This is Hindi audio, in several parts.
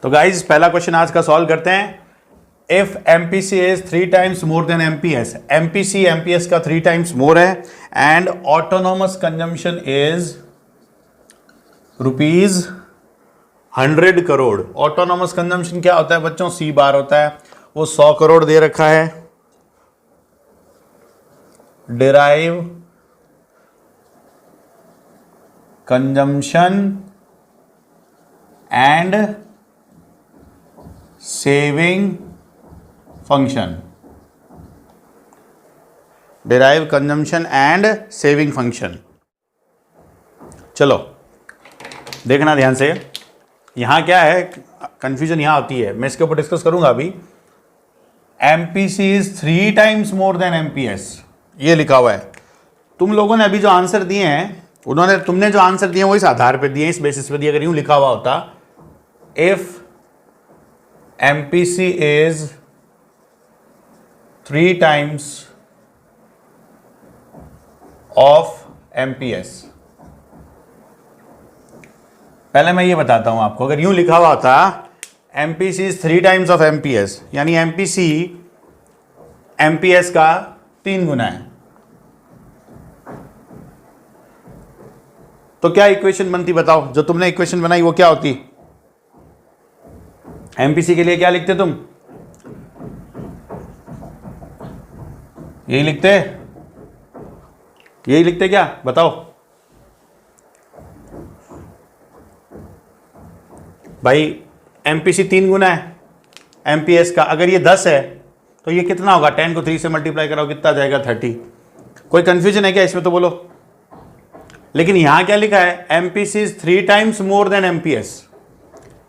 तो गाइज पहला क्वेश्चन आज का सॉल्व करते हैं। If MPC is 3 times more than MPS, MPC MPS का 3 टाइम्स मोर है and autonomous consumption is ₹100 crore. Autonomous consumption क्या होता है बच्चों? सी बार होता है। वो 100 करोड़ दे रखा है। Derive consumption and saving function, derive consumption and saving function. चलो देखना ध्यान से, यहां क्या है कंफ्यूजन यहां होती है, मैं इसके ऊपर डिस्कस करूंगा अभी। MPC is 3 times more than MPS, ये लिखा हुआ है। तुम लोगों ने अभी जो आंसर दिए हैं, तुमने जो आंसर दिए वो इस आधार पे दिए, इस बेसिस पे दिए। अगर यूं लिखा हुआ होता if MPC is 3 times of MPS, पहले मैं ये बताता हूं आपको। अगर यूं लिखा हुआ होता MPC is 3 times of MPS, यानी एमपीसी एमपीएस का 3 गुना है, तो क्या इक्वेशन बनती बताओ? जो तुमने इक्वेशन बनाई वो क्या होती? एमपीसी के लिए क्या लिखते तुम? यही लिखते, यही लिखते क्या बताओ भाई? एमपीसी 3 गुना है एमपीएस का। अगर ये 10 है तो ये कितना होगा? 10 को 3 से मल्टीप्लाई कराओ, कितना जाएगा? 30। कोई कंफ्यूजन है क्या इसमें? तो बोलो। लेकिन यहां क्या लिखा है? MPC is 3 times more than MPS.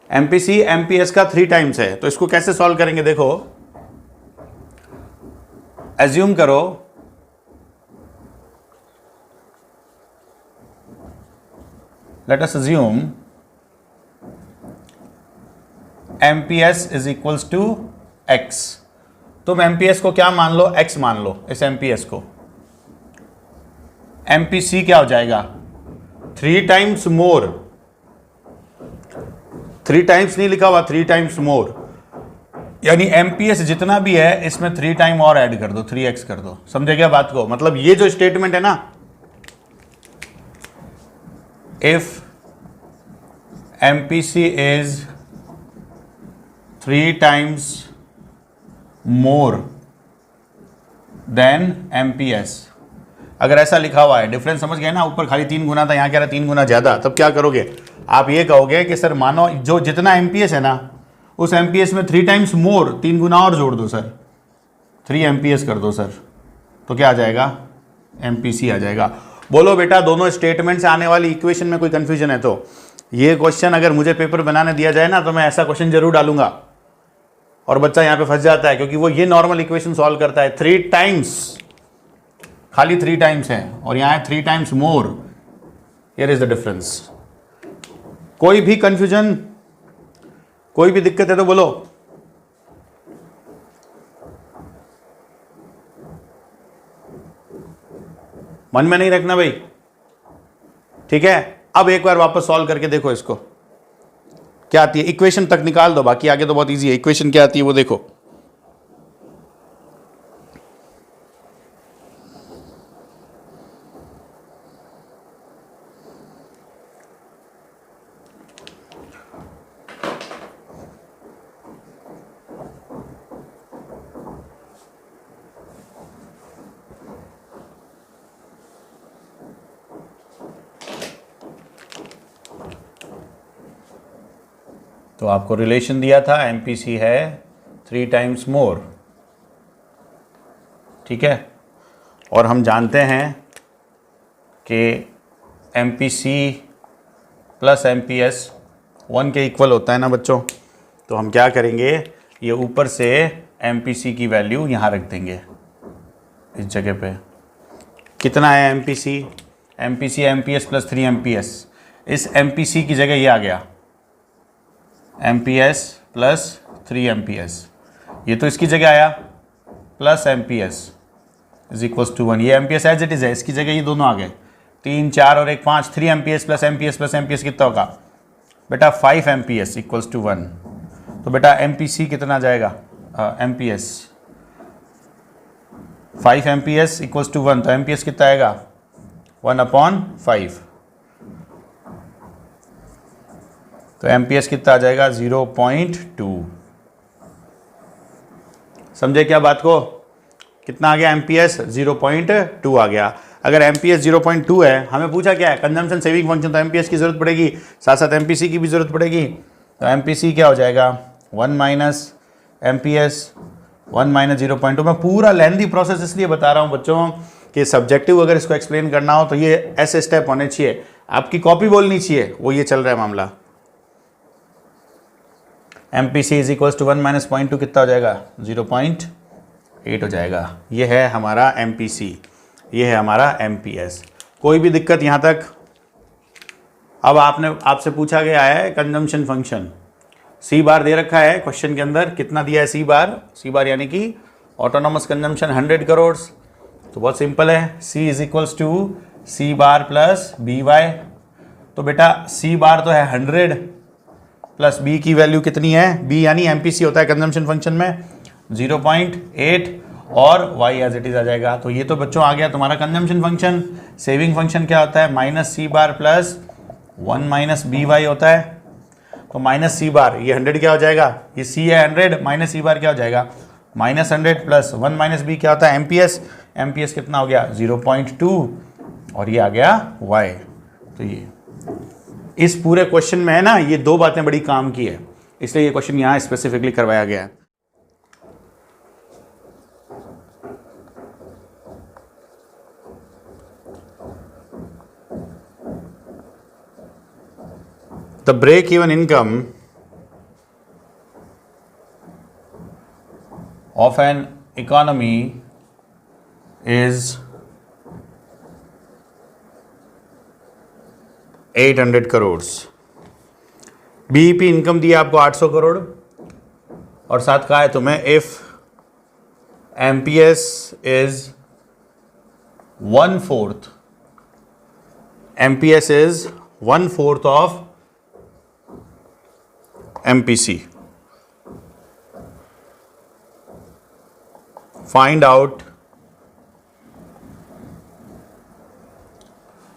MPC MPS का 3 टाइम्स है, तो इसको कैसे सॉल्व करेंगे? देखो, एज्यूम करो let us assume MPS is equals to X. तुम एमपीएस को क्या मान लो? एक्स मान लो इस एमपीएस को। एमपीसी क्या हो जाएगा? 3 टाइम्स मोर, 3 टाइम्स नहीं लिखा हुआ, 3 टाइम्स मोर, यानी एमपीएस जितना भी है इसमें 3 टाइम और ऐड कर दो, 3x कर दो। समझे क्या बात को? मतलब ये जो स्टेटमेंट है ना, if MPC is 3 times more than MPS, अगर ऐसा लिखा हुआ है, डिफरेंस समझ गए ना? ऊपर खाली 3 गुना था, यहां कह रहा 3 गुना ज्यादा, तब क्या करोगे आप? ये कहोगे कि सर मानो जो जितना एमपीएस है ना, उस एमपीएस में 3 टाइम्स मोर, 3 गुना और जोड़ दो सर, 3 एमपीएस कर दो सर, तो क्या आ जाएगा? एमपीसी आ जाएगा। बोलो बेटा, दोनों स्टेटमेंट से आने वाली इक्वेशन में कोई कंफ्यूजन है तो? ये क्वेश्चन अगर मुझे पेपर बनाने दिया जाए ना, तो मैं ऐसा क्वेश्चन जरूर डालूंगा और बच्चा यहां पे फंस जाता है, क्योंकि वो ये नॉर्मल इक्वेशन सॉल्व करता है। 3 टाइम्स, खाली 3 टाइम्स है, और यहां है 3 times more. Here is the difference. कोई भी कंफ्यूजन, कोई भी दिक्कत है तो बोलो। मन में नहीं रखना भाई, ठीक है? अब एक बार वापस सॉल्व करके देखो इसको, क्या आती है। इक्वेशन तक निकाल दो, बाकी आगे तो बहुत इजी है। इक्वेशन क्या आती है वो देखो। तो आपको रिलेशन दिया था, एमपीसी है 3 टाइम्स मोर, ठीक है? और हम जानते हैं कि एमपीसी प्लस एमपीएस 1 के इक्वल होता है ना बच्चों। तो हम क्या करेंगे, ये ऊपर से एमपीसी की वैल्यू यहाँ रख देंगे इस जगह पे। कितना है MPC? MPC MPS plus 3 MPS. इस एमपीसी की जगह ये आ गया एमपीएस प्लस 3 एमपीएस। ये तो इसकी जगह आया plus MPS is equals to 1। ये एमपीएस एज इट इज है, इसकी जगह ये दोनों आ गए, 3 4 और 1 5। 3 एमपीएस प्लस एमपीएस कितना होगा बेटा? 5 एमपीएस इक्वल्स टू 1। तो बेटा MPC कितना जाएगा, MPS 5 MPS इक्वल्स टू 1, तो MPS कितना आएगा 1/5, तो MPS कितना आ जाएगा 0.2। समझे क्या बात को, कितना आ गया MPS 0.2 आ गया। अगर MPS 0.2 है, हमें पूछा क्या है कंजम्पशन सेविंग फंक्शन, तो MPS की जरूरत पड़ेगी, साथ साथ MPC की भी जरूरत पड़ेगी। तो MPC क्या हो जाएगा 1 माइनस MPS 1 माइनस 0.2। मैं पूरा लेंथी प्रोसेस इसलिए बता रहा हूँ बच्चों कि सब्जेक्टिव अगर इसको एक्सप्लेन करना हो तो ये ऐसे स्टेप होने चाहिए, आपकी कॉपी बोलनी चाहिए, वो ये चल रहा है मामला। MPC is equals to 1 minus 0.2 कितना हो जाएगा 0.8 हो जाएगा। ये है हमारा MPC, ये है हमारा MPS। कोई भी दिक्कत यहाँ तक? अब आपसे पूछा गया है कंजम्पशन फंक्शन, C बार दे रखा है क्वेश्चन के अंदर, कितना दिया है C बार यानी कि ऑटोनॉमस कंजम्पशन 100 करोड़। तो बहुत सिंपल है, C is equals to C bar plus BY। तो बेटा C बार तो है 100 प्लस B की वैल्यू कितनी है, B यानी MPC होता है कंजम्पशन फंक्शन में 0.8 और Y एज इट इज आ जाएगा। तो ये तो बच्चों आ गया तुम्हारा कंजम्पशन फंक्शन। सेविंग फंक्शन क्या होता है minus C bar plus 1 minus BY होता है। तो माइनस C बार ये 100 क्या हो जाएगा, ये C है 100 माइनस C बार क्या हो जाएगा -100 प्लस 1 माइनस B क्या होता है MPS कितना हो गया 0.2 और ये आ गया Y। तो ये इस पूरे क्वेश्चन में है ना, ये दो बातें बड़ी काम की है, इसलिए ये क्वेश्चन यहां स्पेसिफिकली करवाया गया है। The break even income of an economy is 800 crore. BEP income दी है आपको 800 करोड़ और साथ कहा है तुम्हें if MPS is 1/4, MPS is 1/4 of MPC, find out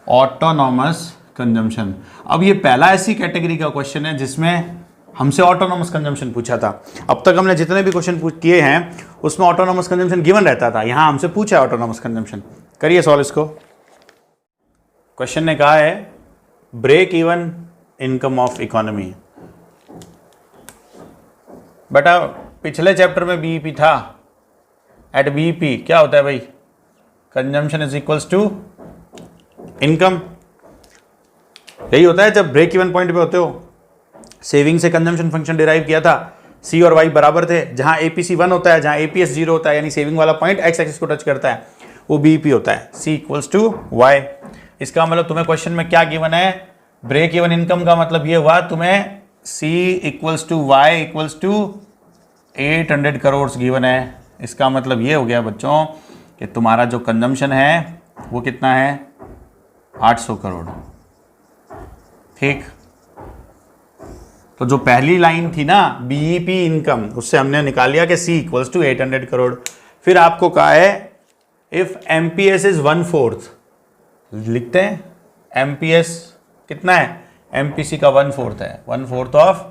autonomous consumption. अब ये पहला ऐसी कैटेगरी का क्वेश्चन है जिसमें हमसे ऑटोनॉमस कंजम्पशन पूछा था। अब तक हमने जितने भी क्वेश्चन किए हैं उसमें ऑटोनॉमस कंजम्पशन गिवन रहता था, यहां हमसे पूछा है ऑटोनॉमस कंजम्पशन। करिए सॉल्व इसको। क्वेश्चन ने कहा है break even income of economy. बेटा पिछले चैप्टर में BEP था, एट BEP क्या होता है भाई, consumption is equals to income. यही होता है जब ब्रेक इवन पॉइंट पे होते हो। सेविंग से कंजम्पशन फंक्शन डिराइव किया था, C और Y बराबर थे, जहां APC 1 होता है, जहां APS 0 होता है, यानी सेविंग वाला पॉइंट x एक्सिस को टच करता है, वो BEP होता है, C इक्वल्स टू Y। इसका मतलब तुम्हें क्वेश्चन में क्या गिवन है, ब्रेक इवन इनकम का मतलब ये हुआ तुम्हें C equals to Y equals to 800 crore given है। इसका मतलब ये हो गया बच्चों कि तुम्हारा जो कंजम्पशन है वो कितना है 800 करोड़। ठीक, तो जो पहली लाइन थी ना BEP इनकम, उससे हमने निकाल लिया कि C इक्वल्स टू 800 करोड़। फिर आपको कहा है इफ MPS इज 1/4, लिखते हैं MPS कितना है, MPC का 1/4 है, 1/4 ऑफ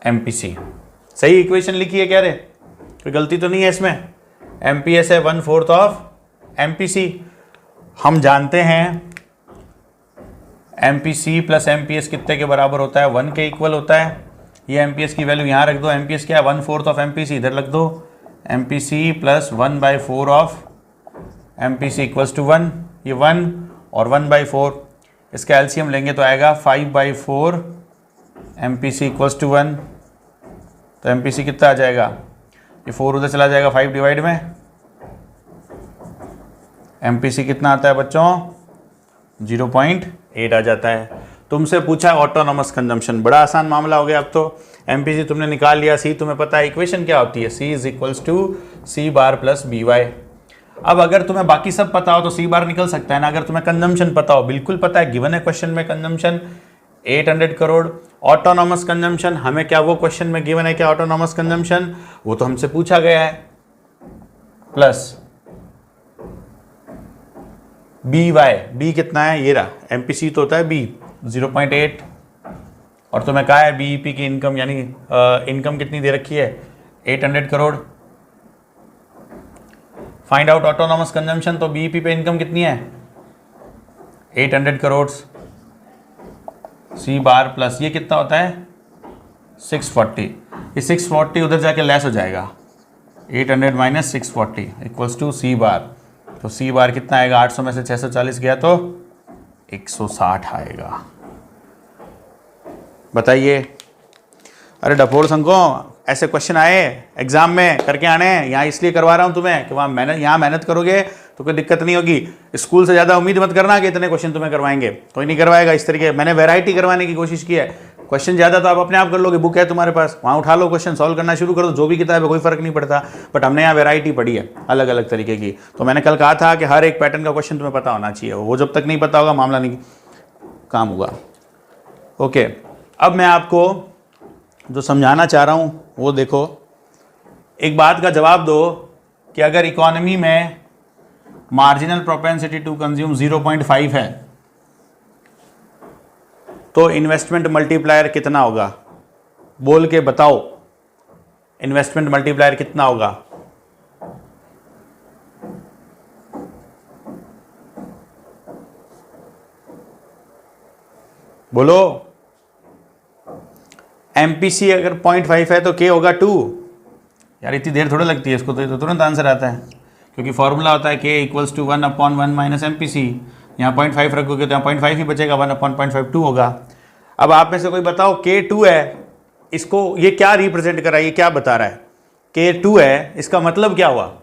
MPC। सही इक्वेशन लिखी है क्या रे, कोई गलती तो नहीं है इसमें। MPS है 1/4 ऑफ MPC। हम जानते हैं MPC प्लस MPS कितने के बराबर होता है, 1 के इक्वल होता है। ये MPS की वैल्यू यहाँ रख दो, MPS क्या है 1/4 ऑफ MPC, इधर रख दो, MPC plus 1/4 of MPC equals to 1, ये 1 और 1/4, इसका LCM लेंगे तो आएगा 5/4 MPC इक्वल्स टू 1। तो MPC कितना आ जाएगा, ये 4 उधर चला जाएगा 5 डिवाइड में, MPC कितना आता है बच्चों 0.8 आ जाता है। तुमसे पूछा ऑटोनॉमस कंजम्पशन, बड़ा आसान मामला हो गया। अब तो MPC तुमने निकाल लिया, C तुम्हें पता है इक्वेशन क्या होती है, C is equals to C bar plus BY। अब अगर तुम्हें बाकी सब पता हो तो C बार निकल सकता है ना, अगर तुम्हें कंजम्पशन पता हो, बिल्कुल पता है, गिवन है क्वेश्चन में कंजम्पशन 800 करोड़। ऑटोनॉमस कंजम्पशन, हमें क्या वो क्वेश्चन में गिवन है क्या ऑटोनॉमस कंजम्पशन, वो तो हमसे पूछा गया है, प्लस बी वाई, बी कितना है ये रहा, एमपीसी तो होता है बी 0.8, और तुम्हें कहा है बीईपी की इनकम यानी इनकम कितनी दे रखी है 800 crore. Find out autonomous consumption, तो बीईपी पे इनकम कितनी है 800 करोड़। सी बार प्लस ये कितना होता है 640, ये 640 उधर जाके लेस हो जाएगा, 800 माइनस 640 इक्वल्स टू सी बार। तो सी बार कितना आएगा, 800 में से 640 गया तो 160 आएगा। बताइए। अरे डफोड़ संको, ऐसे क्वेश्चन आए एग्जाम में करके आने हैं, यहाँ इसलिए करवा रहा हूँ तुम्हें कि वहाँ यहाँ मेहनत करोगे तो कोई दिक्कत नहीं होगी। स्कूल से ज़्यादा उम्मीद मत करना कि इतने क्वेश्चन तुम्हें करवाएंगे, कोई नहीं करवाएगा इस तरीके। मैंने वैरायटी करवाने की कोशिश की है, क्वेश्चन ज़्यादा तो आप अपने आप कर लोगे, बुक है तुम्हारे पास, वहाँ उठा लो क्वेश्चन सॉल्व करना शुरू कर दो, जो भी किताब है कोई फर्क नहीं पड़ता। बट हमने यहाँ वैरायटी पढ़ी है अलग अलग तरीके की। तो मैंने कल कहा था कि हर एक पैटर्न का क्वेश्चन तुम्हें पता होना चाहिए, वो जब तक नहीं पता होगा मामला नहीं काम होगा। ओके, अब मैं आपको जो समझाना चाह रहा हूँ वो देखो, एक बात का जवाब दो कि अगर इकोनॉमी में मार्जिनल प्रोपेंसिटी टू कंज्यूम 0.5 है तो इन्वेस्टमेंट मल्टीप्लायर कितना होगा, बोल के बताओ इन्वेस्टमेंट मल्टीप्लायर कितना होगा। बोलो। एमपीसी अगर 0.5 है तो के होगा 2। यार इतनी देर थोड़ा लगती है इसको, तो तुरंत आंसर आता है, क्योंकि फॉर्मूला होता है के इक्वल्स टू 1/1 माइनस एमपीसी। यहाँ 0.5 रखोगे तो यहाँ 0.5 ही बचेगा, 1/0.52 होगा। अब आप में से कोई बताओ के 2 है, इसको ये क्या रिप्रेजेंट कर रहा है, ये क्या बता रहा है, के 2 है इसका मतलब क्या हुआ।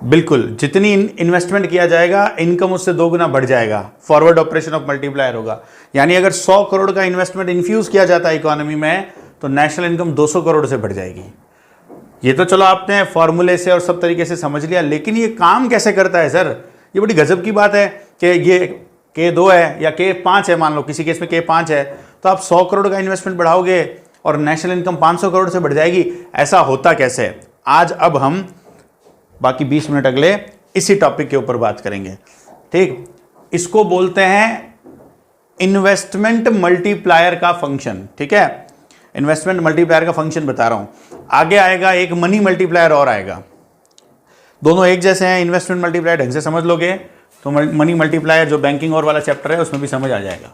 बिल्कुल, जितनी इन्वेस्टमेंट किया जाएगा इनकम उससे 2 गुना बढ़ जाएगा, फॉरवर्ड ऑपरेशन ऑफ मल्टीप्लायर होगा। यानी अगर 100 करोड़ का इन्वेस्टमेंट इन्फ्यूज किया जाता है इकोनॉमी में तो नेशनल इनकम 200 करोड़ से बढ़ जाएगी। ये तो चलो आपने फॉर्मूले से और सब तरीके से समझ लिया, लेकिन ये काम कैसे करता है सर, ये बड़ी गजब की बात है कि ये के 2 है या के 5 है, मान लो किसी केस में के 5 है, तो आप 100 करोड़ का इन्वेस्टमेंट बढ़ाओगे और नेशनल इनकम 500 करोड़ से बढ़ जाएगी। ऐसा होता कैसे, आज अब हम बाकी 20 मिनट अगले इसी टॉपिक के ऊपर बात करेंगे। ठीक, इसको बोलते हैं इन्वेस्टमेंट मल्टीप्लायर का फंक्शन। ठीक है, इन्वेस्टमेंट मल्टीप्लायर का फंक्शन बता रहा हूं। आगे आएगा एक मनी मल्टीप्लायर और आएगा, दोनों एक जैसे हैं। इन्वेस्टमेंट मल्टीप्लायर ढंग से समझ लोगे तो मनी मल्टीप्लायर जो बैंकिंग और वाला चैप्टर है उसमें भी समझ आ जाएगा।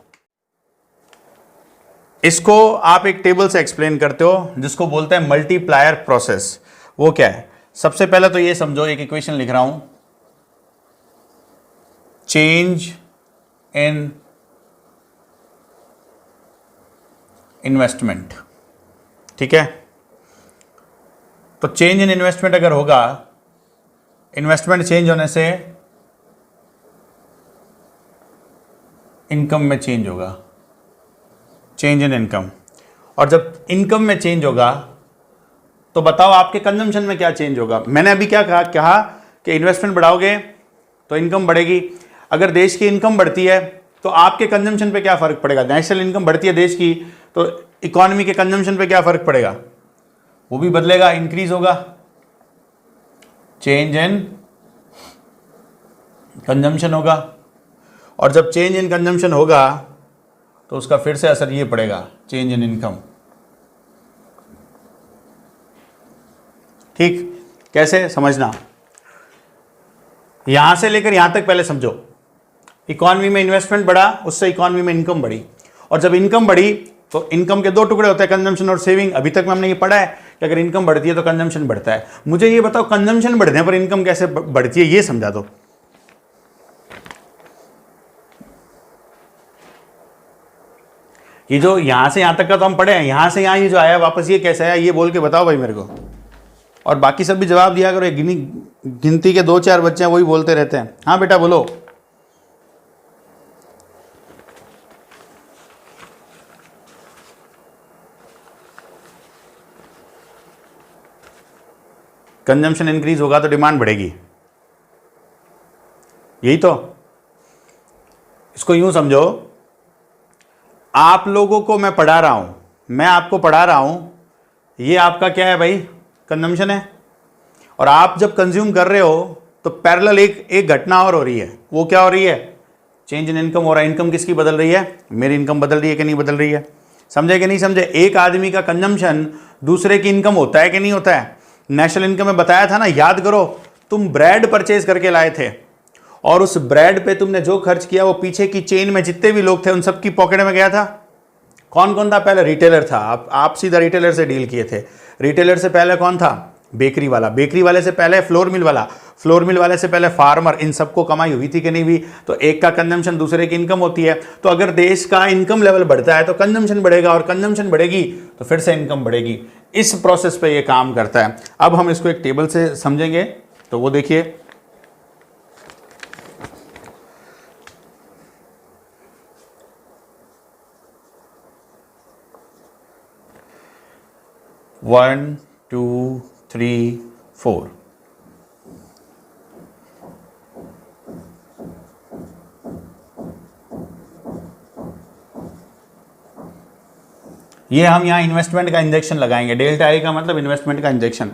इसको आप एक टेबल से एक्सप्लेन करते हो जिसको बोलते हैं मल्टीप्लायर प्रोसेस। वो क्या है, सबसे पहले तो ये समझो, एक इक्वेशन लिख रहा हूं, चेंज इन इन्वेस्टमेंट। ठीक है, तो चेंज इन इन्वेस्टमेंट अगर होगा, इन्वेस्टमेंट चेंज होने से इनकम में चेंज होगा, चेंज इन इनकम। और जब इनकम में चेंज होगा तो बताओ आपके कंजम्पशन में क्या चेंज होगा। मैंने अभी क्या कहा कि इन्वेस्टमेंट बढ़ाओगे तो इनकम बढ़ेगी। अगर देश की इनकम बढ़ती है तो आपके कंजम्पशन पे क्या फर्क पड़ेगा, नेशनल इनकम बढ़ती है देश की तो इकोनॉमी के कंजम्पशन पे क्या फर्क पड़ेगा, वो भी बदलेगा, इंक्रीज होगा। चेंज इन कंजम्पशन होगा, और जब चेंज इन कंजम्पशन होगा तो उसका फिर से असर ये पड़ेगा, चेंज इन इनकम। ठीक, कैसे समझना, यहां से लेकर यहां तक पहले समझो। इकोनॉमी में इन्वेस्टमेंट बढ़ा, उससे इकोनॉमी में इनकम बढ़ी, और जब इनकम बढ़ी तो इनकम के 2 टुकड़े होते हैं, कंजम्पशन और सेविंग। अभी तक में हमने ये पढ़ा है कि अगर इनकम बढ़ती है तो कंजम्पशन बढ़ता है। मुझे ये बताओ कंजम्पशन बढ़ने पर इनकम कैसे बढ़ती है, ये समझा दो। ये जो यहां से यहां तक का तो हम पढ़े हैं, यहां से यहां ये जो आया वापस ये कैसे आया, ये बोल के बताओ भाई मेरे को। और बाकी सब भी जवाब दिया करो, गिनती के 2-4 बच्चे हैं वही बोलते रहते हैं। हाँ बेटा बोलो। कंजम्पशन इंक्रीज होगा तो डिमांड बढ़ेगी, यही तो। इसको यूं समझो, आप लोगों को मैं पढ़ा रहा हूं, मैं आपको पढ़ा रहा हूं, ये आपका क्या है भाई, कंजम्पशन है। और आप जब कंज्यूम कर रहे हो तो पैरेलल एक घटना और हो रही है। वो क्या हो रही है, चेंज इन इनकम हो रहा है। इनकम किसकी बदल रही है, मेरी इनकम बदल रही है कि नहीं बदल रही है। समझे कि नहीं समझे। एक आदमी का कंजम्पशन दूसरे की इनकम होता है कि नहीं होता है। नेशनल इनकम में बताया था ना, याद करो, तुम ब्रेड परचेज करके लाए थे और उस ब्रेड पे तुमने जो खर्च किया वो पीछे की चेन में जितने भी लोग थे उन सबकी पॉकेट में गया था। कौन कौन था, पहले रिटेलर था, आप सीधा रिटेलर से डील किए थे। रिटेलर से पहले कौन था, बेकरी वाला, बेकरी वाले से पहले फ्लोर मिल वाला, फ्लोर मिल वाले से पहले फार्मर। इन सबको कमाई हुई थी कि नहीं हुई। तो एक का कंजम्पशन दूसरे की इनकम होती है। तो अगर देश का इनकम लेवल बढ़ता है तो कंजम्पशन बढ़ेगा, और कंजम्पशन बढ़ेगी तो फिर से इनकम बढ़ेगी। इस प्रोसेस पे ये काम करता है। अब हम इसको एक टेबल से समझेंगे, तो वो देखिए, वन टू थ्री फोर। ये हम यहाँ इन्वेस्टमेंट का इंजेक्शन लगाएंगे। डेल्टा आई का मतलब इन्वेस्टमेंट का इंजेक्शन।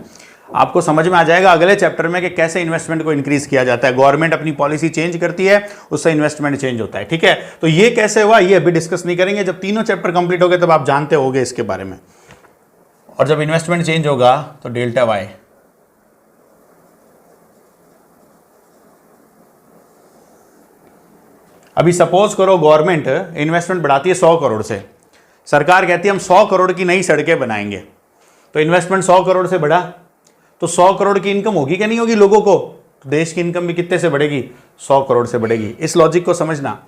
आपको समझ में आ जाएगा अगले चैप्टर में कि कैसे इन्वेस्टमेंट को इंक्रीज किया जाता है। गवर्नमेंट अपनी पॉलिसी चेंज करती है, उससे इन्वेस्टमेंट चेंज होता है। ठीक है, तो ये कैसे हुआ ये अभी डिस्कस नहीं करेंगे। जब तीनों चैप्टर कंप्लीट हो गए तब आप जानते होगे इसके बारे में। और जब इन्वेस्टमेंट चेंज होगा तो डेल्टा वाई। अभी सपोज करो गवर्नमेंट इन्वेस्टमेंट बढ़ाती है 100 करोड़ से। सरकार कहती है हम 100 करोड़ की नई सड़कें बनाएंगे। तो इन्वेस्टमेंट 100 करोड़ से बढ़ा तो 100 करोड़ की इनकम होगी क्या नहीं होगी लोगों को। तो देश की इनकम भी कितने से बढ़ेगी, 100 करोड़ से बढ़ेगी। इस लॉजिक को समझना।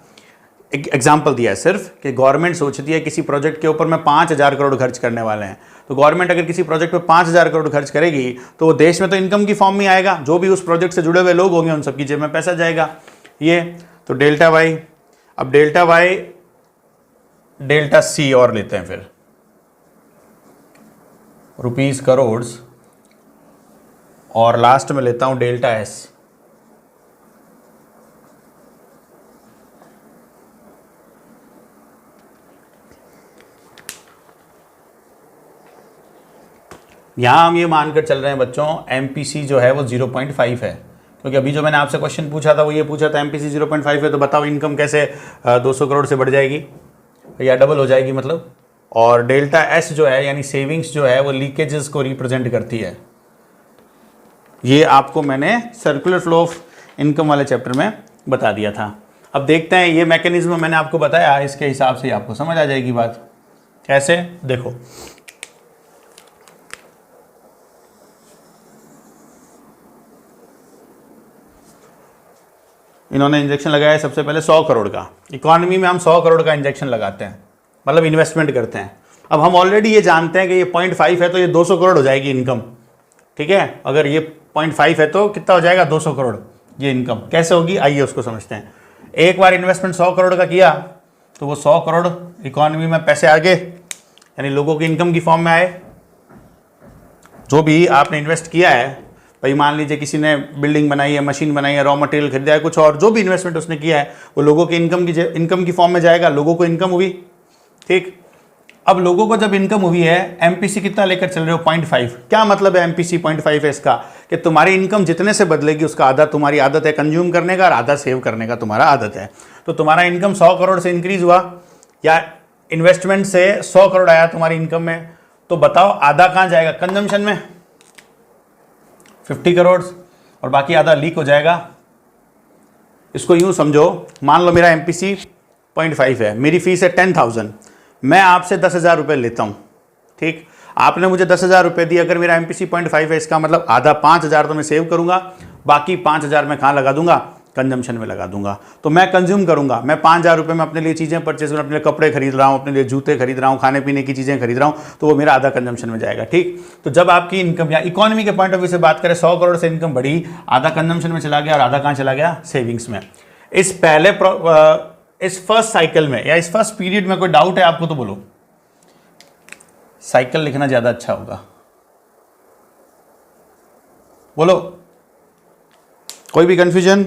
एक एग्जाम्पल दिया है सिर्फ कि गवर्नमेंट सोचती है किसी प्रोजेक्ट के ऊपर में 5,000 करोड़ खर्च करने वाले हैं। तो गवर्नमेंट अगर किसी प्रोजेक्ट पे 5,000 करोड़ खर्च करेगी तो वो देश में तो इनकम की फॉर्म में आएगा। जो भी उस प्रोजेक्ट से जुड़े हुए लोग होंगे उन सबकी जेब में पैसा जाएगा। ये तो डेल्टा वाई। अब डेल्टा वाई डेल्टा सी और लेते हैं फिर, रुपीज करोड़, और लास्ट में लेता हूं डेल्टा एस। यहां हम ये मानकर चल रहे हैं बच्चों, एमपीसी जो है वो 0.5 है। क्योंकि अभी जो मैंने आपसे क्वेश्चन पूछा था वो ये पूछा था एमपीसी 0.5 है, तो बताओ इनकम कैसे 200 करोड़ से बढ़ जाएगी या डबल हो जाएगी मतलब। और डेल्टा एस जो है यानी सेविंग्स जो है वो लीकेजेस को रिप्रेजेंट करती है। ये आपको मैंने सर्कुलर फ्लो ऑफ इनकम वाले चैप्टर में बता दिया था। अब देखते हैं ये मैकेनिज्म मैंने आपको बताया, इसके हिसाब से आपको समझ आ जाएगी बात। कैसे, देखो इन्होंने इंजेक्शन लगाया है सबसे पहले 100 करोड़ का। इकोनॉमी में हम 100 करोड़ का इंजेक्शन लगाते हैं, मतलब इन्वेस्टमेंट करते हैं। अब हम ऑलरेडी ये जानते हैं कि ये 0.5 है तो ये 200 करोड़ हो जाएगी इनकम। ठीक है, अगर ये 0.5 है तो कितना हो जाएगा, 200 करोड़ ये इनकम। कैसे होगी, आइए उसको समझते हैं। एक बार इन्वेस्टमेंट 100 करोड़ का किया तो वो 100 करोड़ इकोनॉमी में पैसे आ गए, यानी लोगों की इनकम की फॉर्म में आए। जो भी आपने इन्वेस्ट किया है, भाई मान लीजिए किसी ने बिल्डिंग बनाई है, मशीन बनाई है, रॉ मटेरियल खरीदा है, कुछ और जो भी इन्वेस्टमेंट उसने किया है वो लोगों की इनकम की फॉर्म में जाएगा। लोगों को इनकम हुई। ठीक, अब लोगों को जब इनकम हुई है, एमपीसी कितना लेकर चल रहे हो, 0.5। क्या मतलब है एमपीसी 0.5 है इसका, कि तुम्हारी इनकम जितने से बदलेगी उसका आधा तुम्हारी आदत है कंज्यूम करने का और आधा सेव करने का तुम्हारा आदत है। तो तुम्हारा इनकम 100 करोड़ से इंक्रीज हुआ या इन्वेस्टमेंट से 100 करोड़ आया तुम्हारी इनकम में, तो बताओ आधा कहाँ जाएगा, कंजम्पशन में 50 करोड़, और बाकी आधा लीक हो जाएगा। इसको यूं समझो, मान लो मेरा एमपीसी 0.5 है, मेरी फीस है 10,000, मैं आपसे 10,000 रुपये लेता हूं। ठीक, आपने मुझे 10,000 रुपये दिए, अगर मेरा एमपीसी 0.5 है इसका मतलब आधा 5,000 तो मैं सेव करूंगा, बाकी 5,000 मैं कहाँ लगा दूंगा, कंजम्पशन में लगा दूंगा। तो मैं कंज्यूम करूंगा, मैं 5,000 रुपये में अपने लिए चीज़ें परचेज करूँ, अपने लिए कपड़े खरीद रहा हूँ, अपने लिए जूते खरीद रहा हूँ, खाने पीने की चीज़ें खरीद रहा हूँ, तो वो मेरा आधा कंजम्पशन में जाएगा। ठीक, तो जब आपकी इनकम या इकोनॉमी के पॉइंट ऑफ व्यू से बात करें, 100 करोड़ से इनकम बढ़ी, आधा कंजम्पशन में चला गया और आधा कहाँ चला गया, सेविंग्स में। इस फर्स्ट साइकिल में या इस फर्स्ट पीरियड में कोई डाउट है आपको तो बोलो, साइकिल लिखना ज्यादा अच्छा होगा, बोलो, कोई भी कंफ्यूजन।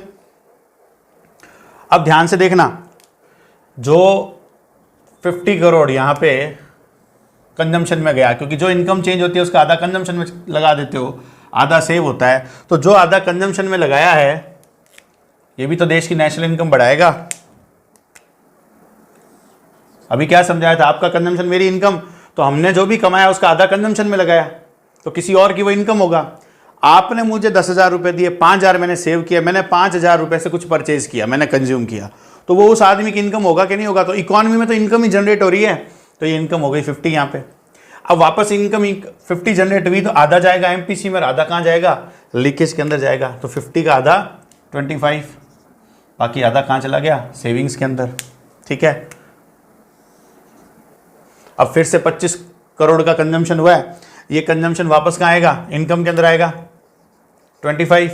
अब ध्यान से देखना, जो 50 करोड़ यहाँ पे कंजम्पशन में गया, क्योंकि जो इनकम चेंज होती है उसका आधा कंजम्पशन में लगा देते हो, आधा सेव होता है, तो जो आधा कंजम्पशन में लगाया है ये भी तो देश की नेशनल इनकम बढ़ाएगा। अभी क्या समझाया था, आपका कंजम्पशन मेरी इनकम, तो हमने जो भी कमाया उसका आधा कंजम्पशन में लगाया, तो किसी और की वो इनकम होगा। आपने मुझे 10,000 रुपये दिए, 5,000 मैंने सेव किया, मैंने 5,000 रुपये से कुछ परचेज किया, मैंने कंज्यूम किया, तो वो उस आदमी की इनकम होगा कि नहीं होगा? तो इकॉनमी में तो इनकम ही जनरेट हो रही है, तो ये इनकम हो गई 50 यहाँ पे। अब वापस इनकम 50 जनरेट हुई तो आधा जाएगा एमपीसी में, आधा कहाँ जाएगा? लीकेज के अंदर जाएगा। तो 50 का आधा 25, बाकी आधा कहाँ चला गया? सेविंग्स के अंदर। ठीक है, अब फिर से 25 करोड़ का कंजम्पशन हुआ है, ये कंजम्पशन वापस कहाँ आएगा? इनकम के अंदर आएगा 25।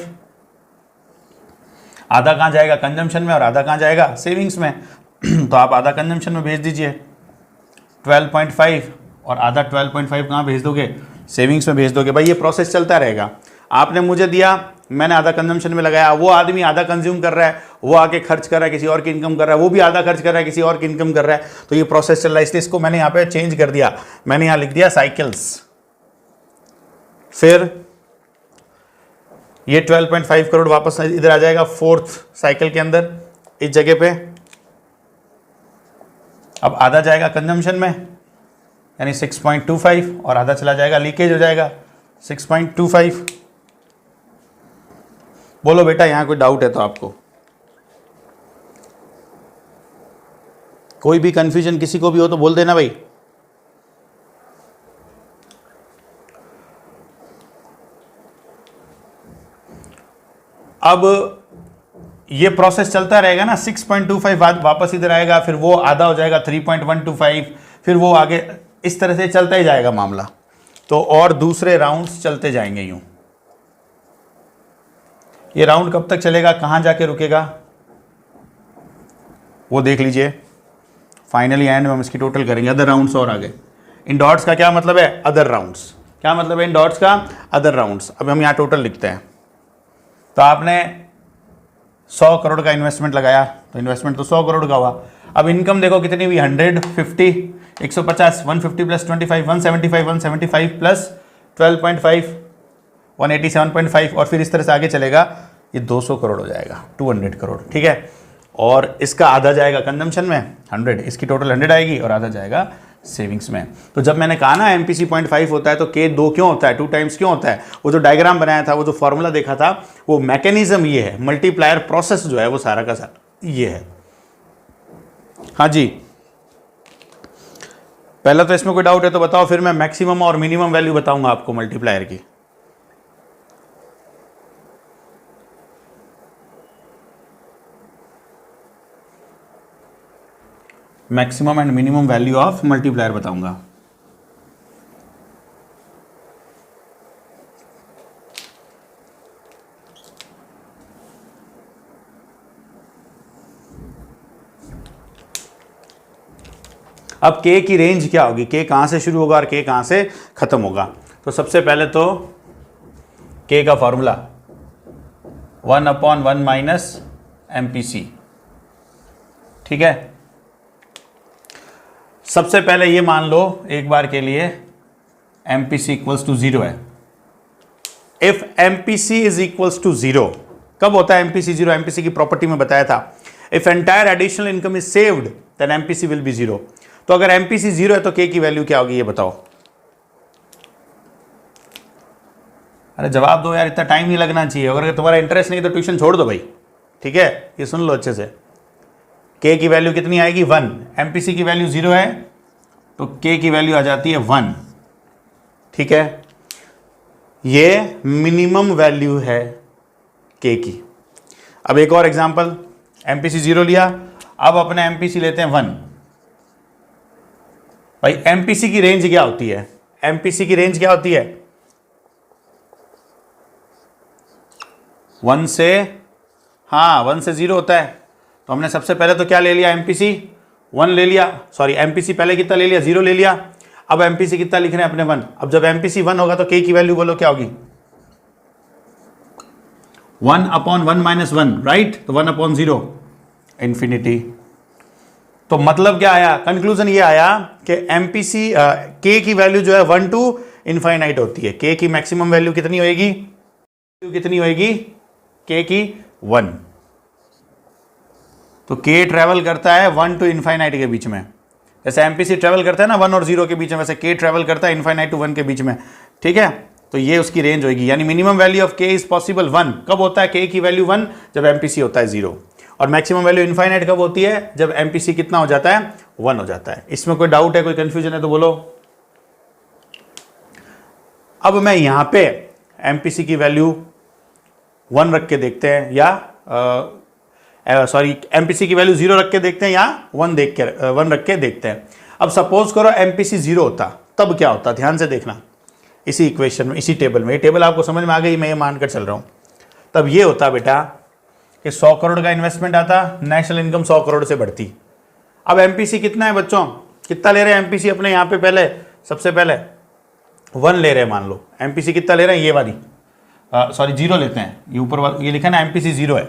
आधा कहाँ जाएगा? कंजम्पशन में, और आधा कहाँ जाएगा? सेविंग्स में। तो आप आधा कंजम्पशन में भेज दीजिए 12.5, और आधा 12.5 कहाँ भेज दोगे? सेविंग्स में भेज दोगे। भाई ये प्रोसेस चलता रहेगा। आपने मुझे दिया, मैंने आधा कंजम्पशन में लगाया, वो आदमी आधा कंज्यूम कर रहा है, वो आके खर्च कर रहा है, किसी और की इनकम कर रहा है, वो भी आधा खर्च कर रहा है, किसी और की इनकम कर रहा है, तो ये प्रोसेस चल रहा है। इसलिए इसको मैंने यहाँ पे चेंज कर दिया, मैंने यहाँ लिख दिया साइकिल्स। फिर ये 12.5 करोड़ वापस इधर आ जाएगा फोर्थ साइकिल के अंदर, इस जगह पे। अब आधा जाएगा कंजम्पशन में, यानी 6.25, और आधा चला जाएगा, लीकेज हो जाएगा 6.25। बोलो बेटा, यहां कोई डाउट है तो आपको? कोई भी कंफ्यूजन किसी को भी हो तो बोल देना भाई। अब ये प्रोसेस चलता रहेगा ना, 6.25 वापस इधर आएगा, फिर वो आधा हो जाएगा 3.125, फिर वो आगे, इस तरह से चलता ही जाएगा मामला। तो और दूसरे राउंड्स चलते जाएंगे यूं। ये राउंड कब तक चलेगा, कहां जाके रुकेगा, वो देख लीजिए। फाइनली एंड में हम इसकी टोटल करेंगे, अदर राउंड्स और आगे। इन डॉट्स का क्या मतलब है? Other rounds. क्या मतलब है इन डॉट्स का? Other rounds. अब हम यहां टोटल लिखते हैं। तो आपने 100 करोड़ का इन्वेस्टमेंट लगाया, तो इन्वेस्टमेंट तो 100 करोड़ का हुआ। अब इनकम देखो कितनी हुई, 100, 50, 150, 150 प्लस 25, 175, 175 प्लस 12.5, 187.5, और फिर इस तरह से आगे चलेगा। ये 200 करोड़ हो जाएगा, 200 करोड़। ठीक है, और इसका आधा जाएगा कंजम्पशन में 100, इसकी टोटल 100 आएगी, और आधा जाएगा सेविंग्स में। तो जब मैंने कहा ना एमपीसी 0.5 होता है, तो के 2 क्यों होता है, 2 टाइम्स क्यों होता है? वो जो डायग्राम बनाया था, वो जो फॉर्मूला देखा था, वो मैकेनिज्म ये है, मल्टीप्लायर प्रोसेस जो है वो सारा का सारा ये है। हाँ जी, पहला तो इसमें कोई डाउट है तो बताओ, फिर मैं मैक्सिमम और मिनिमम वैल्यू बताऊंगा आपको मल्टीप्लायर की। Maximum and minimum value of multiplier बताऊंगा। अब के की रेंज क्या होगी, के कहां से शुरू होगा और के कहां से खत्म होगा? तो सबसे पहले तो के का फॉर्मूला 1/1 माइनस MPC। ठीक है, सबसे पहले ये मान लो एक बार के लिए MPC इक्वल्स टू 0 है। If MPC is equals to 0, कब होता है MPC 0? MPC की प्रॉपर्टी में बताया था, if entire additional income is saved then MPC will be 0। तो अगर MPC 0 है तो K की वैल्यू क्या होगी ये बताओ? अरे जवाब दो यार, इतना टाइम नहीं लगना चाहिए। अगर तुम्हारा इंटरेस्ट नहीं तो ट्यूशन छोड़ दो भाई। ठीक है, ये सुन लो अच्छे से। K की वैल्यू कितनी आएगी? 1। MPC की वैल्यू 0 है तो K की वैल्यू आ जाती है 1। ठीक है, ये मिनिमम वैल्यू है K की। अब एक और एग्जांपल, MPC 0 लिया, अब अपने MPC लेते हैं 1। भाई MPC की रेंज क्या होती है? MPC की रेंज क्या होती है? 1 से, हाँ 1 से 0 होता है। तो हमने सबसे पहले तो क्या ले लिया? MPC 1 ले लिया, सॉरी MPC पहले कितना ले लिया? 0 ले लिया। अब MPC कितना लिख रहे हैं अपने? 1। अब जब MPC 1 होगा तो K की वैल्यू बोलो क्या होगी? 1/1 माइनस 1, राइट? तो 1/0। इन्फिनिटी। तो मतलब क्या आया, कंक्लूजन ये आया कि एमपीसी के की वैल्यू जो है 1 to इनफाइनाइट होती है। के की मैक्सिमम वैल्यू कितनी होएगी, कितनी होएगी, के की 1। तो के ट्रेवल करता है 1 to इनफाइनाइट के बीच में, जैसे एमपीसी ट्रेवल करता है ना 1 और 0 के बीच में, वैसे के ट्रेवल करता है इनफाइनाइट टू 1 के बीच में। ठीक है, तो ये उसकी रेंज होगी, यानी मिनिमम वैल्यू ऑफ के इज पॉसिबल 1 कब होता है, के की वैल्यू 1 जब एमपीसी होता है 0, और मैक्सिमम वैल्यू इनफाइनाइट कब होती है, जब एमपीसी कितना हो जाता है, 1 हो जाता है। इसमें कोई डाउट है, कोई कंफ्यूजन है तो बोलो। अब मैं यहां पे एमपीसी की वैल्यू 1 रख के देखते हैं, या सॉरी एमपीसी की वैल्यू 0 रख के देखते हैं, या 1 रख के देखते हैं। अब सपोज करो एमपीसी 0 होता, तब क्या होता, ध्यान से देखना इसी इक्वेशन में, इसी टेबल में। ये टेबल आपको समझ में आ गई, मैं ये मानकर चल रहा हूं। तब ये होता बेटा कि 100 करोड़ का इन्वेस्टमेंट आता, नेशनल इनकम 100 करोड़ से बढ़ती। अब एमपीसी कितना है बच्चों, कितना ले रहे हैं एमपीसी अपने यहाँ पे, पहले सबसे पहले 1 ले रहे हैं, मान लो एमपीसी कितना ले रहे हैं, ये वाली सॉरी 0 लेते हैं, ये ऊपर वाला ये लिखा है ना एमपीसी 0 है।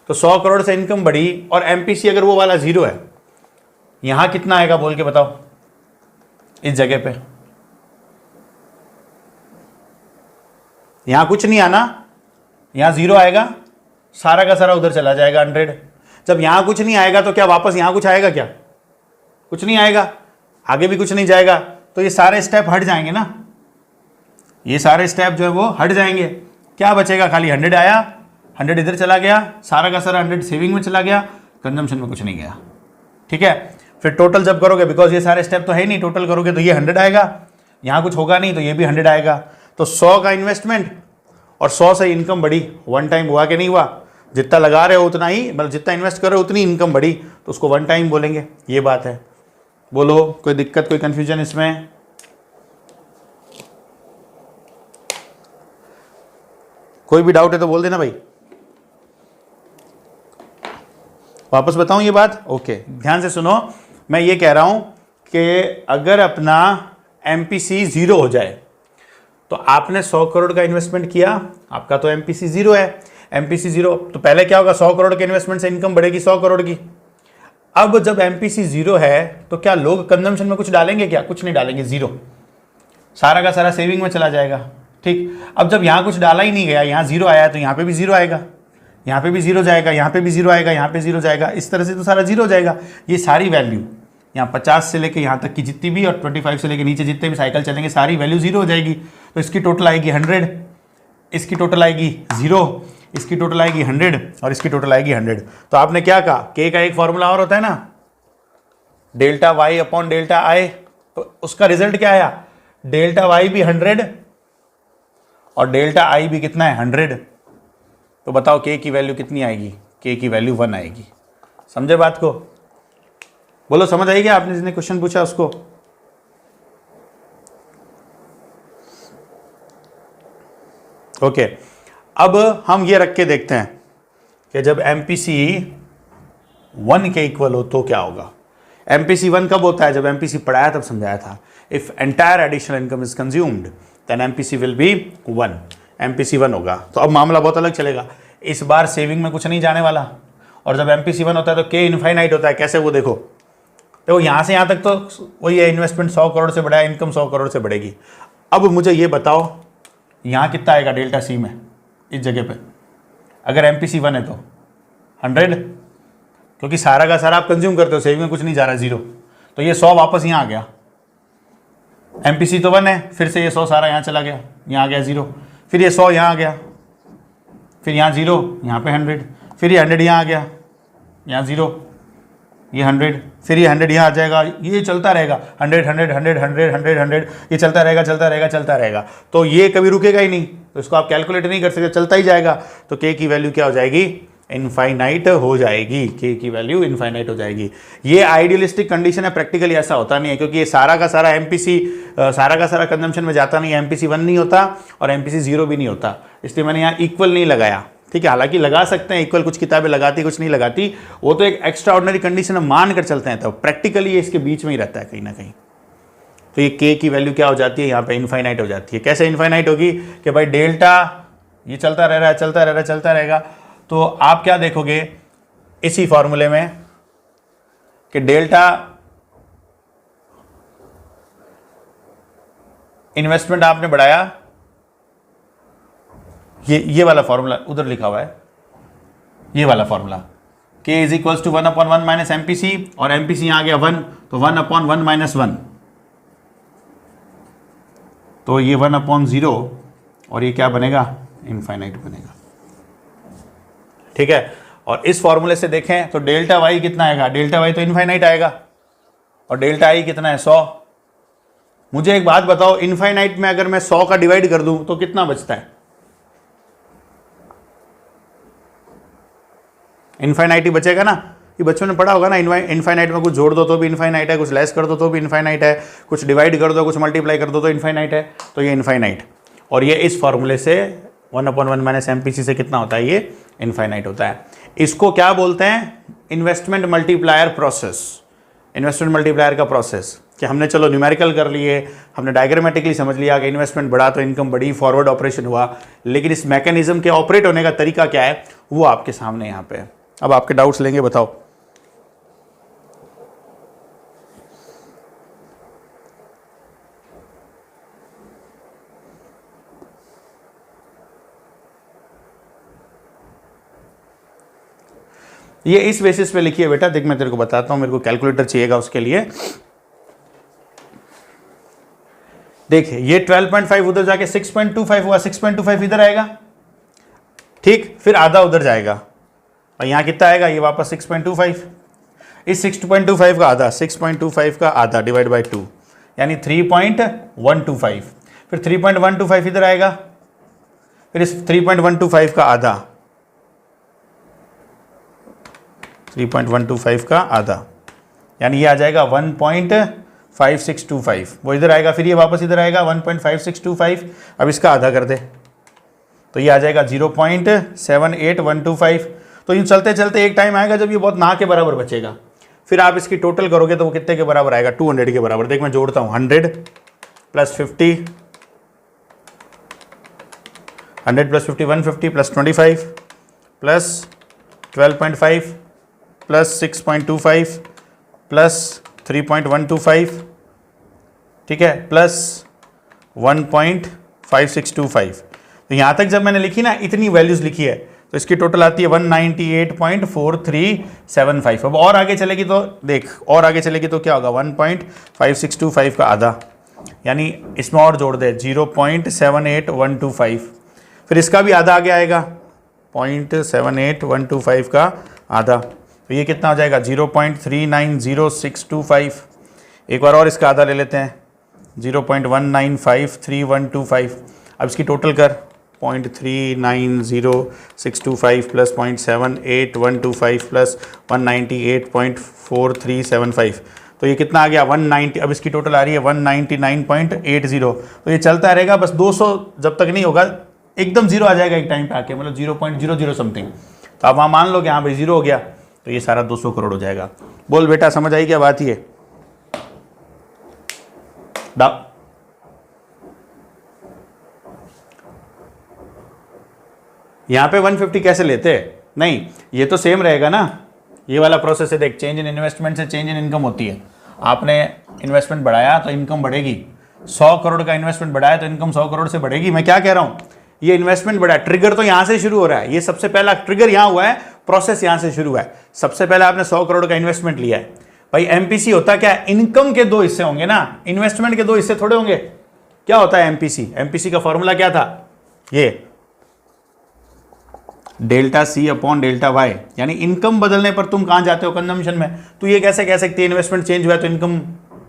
तो 100 करोड़ से इनकम बढ़ी, और एमपीसी अगर वो वाला 0 है, यहां कितना आएगा बोल के बताओ, इस जगह पे यहां कुछ नहीं आना, यहां 0 आएगा, सारा का सारा उधर चला जाएगा 100। जब यहां कुछ नहीं आएगा तो क्या वापस यहां कुछ आएगा, क्या कुछ नहीं आएगा, आगे भी कुछ नहीं जाएगा, तो ये सारे स्टेप हट जाएंगे ना, ये सारे स्टेप जो है वो हट जाएंगे। क्या बचेगा, खाली 100 आया, 100 इधर चला गया, सारा का सारा 100 सेविंग में चला गया, कंजम्पशन में कुछ नहीं गया। ठीक है, फिर टोटल जब करोगे, बिकॉज ये सारे स्टेप तो है नहीं, टोटल करोगे तो ये 100 आएगा, यहाँ कुछ होगा नहीं तो ये भी 100 आएगा। तो 100 का इन्वेस्टमेंट और 100 से इनकम बढ़ी, 1 टाइम हुआ कि नहीं हुआ, जितना लगा रहे हो उतना ही, मतलब जितना इन्वेस्ट कर रहे हो उतनी इनकम बढ़ी, तो उसको 1 टाइम बोलेंगे। ये बात है, बोलो कोई दिक्कत, कोई कंफ्यूजन इसमें? कोई भी डाउट है तो बोल देना भाई, वापस बताऊं ये बात। ओके, ध्यान से सुनो, मैं ये कह रहा हूं कि अगर अपना एमपीसी 0 हो जाए, तो आपने 100 करोड़ का इन्वेस्टमेंट किया, आपका तो एमपीसी 0 है, एमपीसी 0, तो पहले क्या होगा, 100 करोड़ के इन्वेस्टमेंट से इनकम बढ़ेगी 100 करोड़ की। अब जब एमपीसी 0 है, तो क्या लोग कंजम्पशन में कुछ डालेंगे, क्या कुछ नहीं डालेंगे, 0, सारा का सारा सेविंग में चला जाएगा। ठीक, अब जब यहाँ कुछ डाला ही नहीं गया, यहाँ 0 आया, तो यहाँ पे भी 0 आएगा, यहाँ पे भी 0 जाएगा, यहाँ पे भी 0 आएगा, यहाँ पे 0 जाएगा, इस तरह से तो सारा 0 जाएगा। ये सारी वैल्यू यहाँ 50 से लेके यहाँ तक की जितनी भी, और 25 से लेके नीचे जितने भी साइकिल चलेंगे, सारी वैल्यू 0 हो जाएगी। तो इसकी टोटल आएगी 100, इसकी टोटल आएगी 0, इसकी टोटल आएगी 100, और इसकी टोटल आएगी 100। तो आपने क्या कहा, के का एक फॉर्मूला और होता है ना, delta Y upon delta I, तो उसका रिजल्ट क्या आया, डेल्टा वाई भी 100 और डेल्टा आई भी कितना है, 100। तो बताओ के की वैल्यू कितनी आएगी, के की वैल्यू 1 आएगी। समझे बात को, बोलो समझ आई क्या, आपने जिसने क्वेश्चन पूछा उसको? ओके, अब हम ये रख के देखते हैं कि जब एमपीसी 1 के इक्वल हो तो क्या होगा। एमपीसी 1 कब होता है, जब एमपीसी पढ़ाया तब समझाया था। If entire additional income is consumed then MPC will be 1, MPC 1 होगा। तो अब मामला बहुत अलग चलेगा, इस बार सेविंग में कुछ नहीं जाने वाला, और जब एमपीसी 1 होता है तो के इनफाइनाइट होता है। कैसे, वो देखो यहाँ से यहाँ तक तो वही है, इन्वेस्टमेंट 100 करोड़ से बढ़ा है, इनकम 100 करोड़ से बढ़ेगी। अब मुझे ये बताओ यहाँ कितना आएगा डेल्टा सी में, इस जगह पे अगर एमपीसी 1 है तो 100, क्योंकि सारा का सारा आप कंज्यूम करते हो, सेविंग में कुछ नहीं जा रहा, 0। तो ये 100 वापस यहाँ आ गया, एमपीसी तो 1 है, फिर से ये 100 सारा यहाँ चला गया, यहाँ आ गया 0, फिर ये 100 यहाँ आ गया, फिर यहाँ 0, यहाँ पे 100, फिर ये 100 यहाँ आ गया, यहाँ 0, ये 100, फिर ये 100 यहाँ आ जाएगा, ये चलता रहेगा, 100 100 100 100 100 100, ये चलता रहेगा चलता रहेगा चलता रहेगा। तो ये कभी रुकेगा ही नहीं, तो इसको आप कैलकुलेट नहीं कर सकते, चलता ही जाएगा। तो के की वैल्यू क्या हो जाएगी, इनफाइनाइट हो जाएगी, के की वैल्यू इनफाइनाइट हो जाएगी। ये आइडियलिस्टिक कंडीशन है, प्रैक्टिकली ऐसा होता नहीं है, क्योंकि ये सारा का सारा एमपीसी सारा का सारा कंजम्पशन में जाता नहीं है, एमपीसी 1 नहीं होता और एमपीसी 0 भी नहीं होता, इसलिए मैंने यहाँ इक्वल नहीं लगाया। ठीक है, हालांकि लगा सकते हैं इक्वल, कुछ किताबें लगाती कुछ नहीं लगाती, वो तो एक एक्स्ट्रा ऑर्डिनरी कंडीशन मान कर चलते हैं, तब प्रैक्टिकली ये इसके बीच में ही रहता है कहीं ना कहीं। तो ये के की वैल्यू क्या हो जाती है, यहाँ पे इनफाइनाइट हो जाती है। कैसे इनफाइनाइट होगी कि भाई डेल्टा ये चलता रह रहा है चलता रह रहा है चलता रहेगा, तो आप क्या देखोगे, इसी फॉर्मूले में कि डेल्टा इन्वेस्टमेंट आपने बढ़ाया, ये वाला फॉर्मूला उधर लिखा हुआ है, ये वाला formula k is equals to 1/1 minus MPC, और एमपीसी यहां आ गया 1, तो 1/1 माइनस 1, तो ये 1/0, और ये क्या बनेगा, इनफाइनाइट बनेगा। ठीक है, और इस फॉर्मूले से देखें तो डेल्टा वाई कितना आएगा, डेल्टा वाई तो इनफाइनाइट आएगा, और डेल्टा आई कितना है 100। मुझे एक बात बताओ, इनफाइनाइट में अगर मैं 100 का डिवाइड कर दूं तो कितना बचता है, इनफाइनाइट ही बचेगा ना। ये बच्चों ने पढ़ा होगा ना, इनफाइनाइट में कुछ जोड़ दो तो भी इनफाइनाइट है, कुछ लेस कर दो तो भी इनफाइनाइट है, कुछ डिवाइड कर दो, कुछ मल्टीप्लाई कर दो तो इनफाइनाइट है, तो ये इनफाइनाइट। और ये इस फॉर्मूले से 1/1 माइनस एमपीसी से कितना होता है, ये इनफाइनाइट होता है। इसको क्या बोलते हैं, investment multiplier process. Investment multiplier का प्रोसेस कि हमने चलो न्यूमेरिकल कर लिए, हमने डायग्रामेटिकली समझ लिया कि इन्वेस्टमेंट बढ़ा तो इनकम बढ़ी, फॉरवर्ड ऑपरेशन हुआ, लेकिन इस मैकेनिज्म के ऑपरेट होने का तरीका क्या है वो आपके सामने यहाँ पे है। अब आपके डाउट्स लेंगे, बताओ। ये इस बेसिस पे लिखी है बेटा, देख मैं तेरे को बताता हूं, मेरे को कैलकुलेटर चाहिएगा उसके लिए। देखिए ये 12.5 उधर जाके 6.25 हुआ, 6.25 इधर आएगा, ठीक, फिर आधा उधर जाएगा, और यहां कितना आएगा, ये वापस 6.25, इस 6.25 का आधा, 6.25 का आधा डिवाइड बाई 2 यानी 3.125, फिर 3.125 इधर आएगा, फिर इस 3.125 का आधा, 3.125 का आधा, यानी ये आ जाएगा 1.5625, वो इधर आएगा, फिर ये वापस इधर आएगा 1.5625, अब इसका आधा कर दे तो ये आ जाएगा 0.78125। तो यूँ चलते चलते एक टाइम आएगा जब ये बहुत ना के बराबर बचेगा, फिर आप इसकी टोटल करोगे तो वो कितने के बराबर आएगा, 200 के बराबर। देख मैं जोड़ता हूँ, 100 plus 50, 100 plus 50 150 plus 25 plus 12.5 plus 6.25 plus 3.125, ठीक है, प्लस 1.5625। तो यहाँ तक जब मैंने लिखी ना, इतनी वैल्यूज लिखी है, तो इसकी टोटल आती है 198.4375। अब और आगे चलेगी तो देख, और आगे चलेगी तो क्या होगा, 1.5625 का आधा, यानी इसमें और जोड़ दे 0.78125, फिर इसका भी आधा आगे आएगा 0.78125 का आधा, तो ये कितना हो जाएगा 0.390625। एक बार और इसका आधा ले लेते हैं 0.195325। अब इसकी टोटल कर 0.390625 प्लस 0.78125 प्लस 198.4375, तो ये कितना आ गया 190। अब इसकी टोटल आ रही है 199.80। तो ये चलता रहेगा बस 200 जब तक नहीं होगा, एकदम जीरो आ जाएगा एक टाइम पे आके, मतलब 0.00 समथिंग। तो आप वहाँ मान लो कि हाँ भाई जीरो हो गया, तो ये सारा 200 करोड़ हो जाएगा। बोल बेटा, समझ आई क्या बात ये? यहाँ पे 150 कैसे लेते? नहीं, ये तो सेम रहेगा ना, ये वाला प्रोसेस है। देख, चेंज इन इन्वेस्टमेंट से चेंज इन इनकम होती है। आपने इन्वेस्टमेंट बढ़ाया तो इनकम बढ़ेगी, 100 करोड़ का इन्वेस्टमेंट बढ़ाया तो इनकम 100 करोड़ से बढ़ेगी। मैं क्या कह रहा हूँ, ये इन्वेस्टमेंट बढ़ा, ट्रिगर तो यहाँ से शुरू हो रहा है, ये सबसे पहला ट्रिगर यहाँ हुआ है, प्रोसेस यहाँ से शुरू हुआ है। सबसे पहले आपने 100 करोड़ का इन्वेस्टमेंट लिया है। भाई एमपीसी होता क्या है, इनकम के 2 हिस्से होंगे ना, इन्वेस्टमेंट के 2 हिस्से थोड़े होंगे। क्या होता है एमपीसी? एमपीसी का फॉर्मूला क्या था, ये delta C upon delta Y, यानी इनकम बदलने पर तुम कहां जाते हो, कंजम्पशन में। तो ये कैसे कह सकते हैं इन्वेस्टमेंट चेंज हुआ है तो इनकम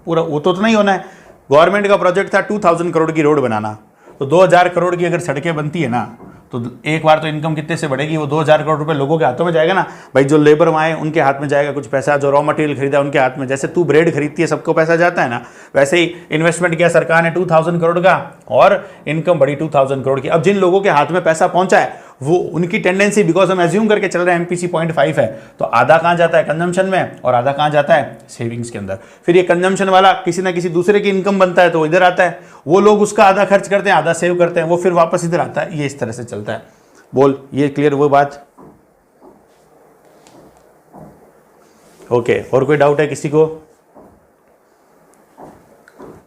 पूरा, वो तो नहीं होना है। गवर्नमेंट का प्रोजेक्ट था 2000 करोड़ की रोड बनाना, तो 2000 करोड़ की अगर सड़कें बनती है ना, तो एक बार तो इनकम कितने से बढ़ेगी, वो 2000 करोड़ रुपए लोगों के हाथों में जाएगा ना। भाई जो लेबर आए उनके हाथ में जाएगा कुछ पैसा, जो रॉ मटेरियल खरीदा उनके हाथ में, जैसे तू ब्रेड खरीदती है सबको पैसा जाता है ना, वैसे ही इन्वेस्टमेंट किया सरकार ने 2000 करोड़ का और इनकम बढ़ी 2000 करोड़ की। अब जिन लोगों के हाथ में पैसा पहुंचा है वो उनकी टेंडेंसी, बिकॉज हम एज्यूम करके चल रहे हैं एमपीसी 0.5 है, तो आधा कहां जाता है कंजम्पशन में और आधा कहां जाता है सेविंग्स के अंदर। फिर ये कंजम्पशन वाला किसी ना किसी दूसरे की इनकम बनता है तो इधर आता है, वो लोग उसका आधा खर्च करते हैं, आधा सेव करते हैं, वो फिर वापस इधर आता है। ये इस तरह से चलता है। बोल, ये क्लियर वो बात? ओके, और कोई डाउट है किसी को?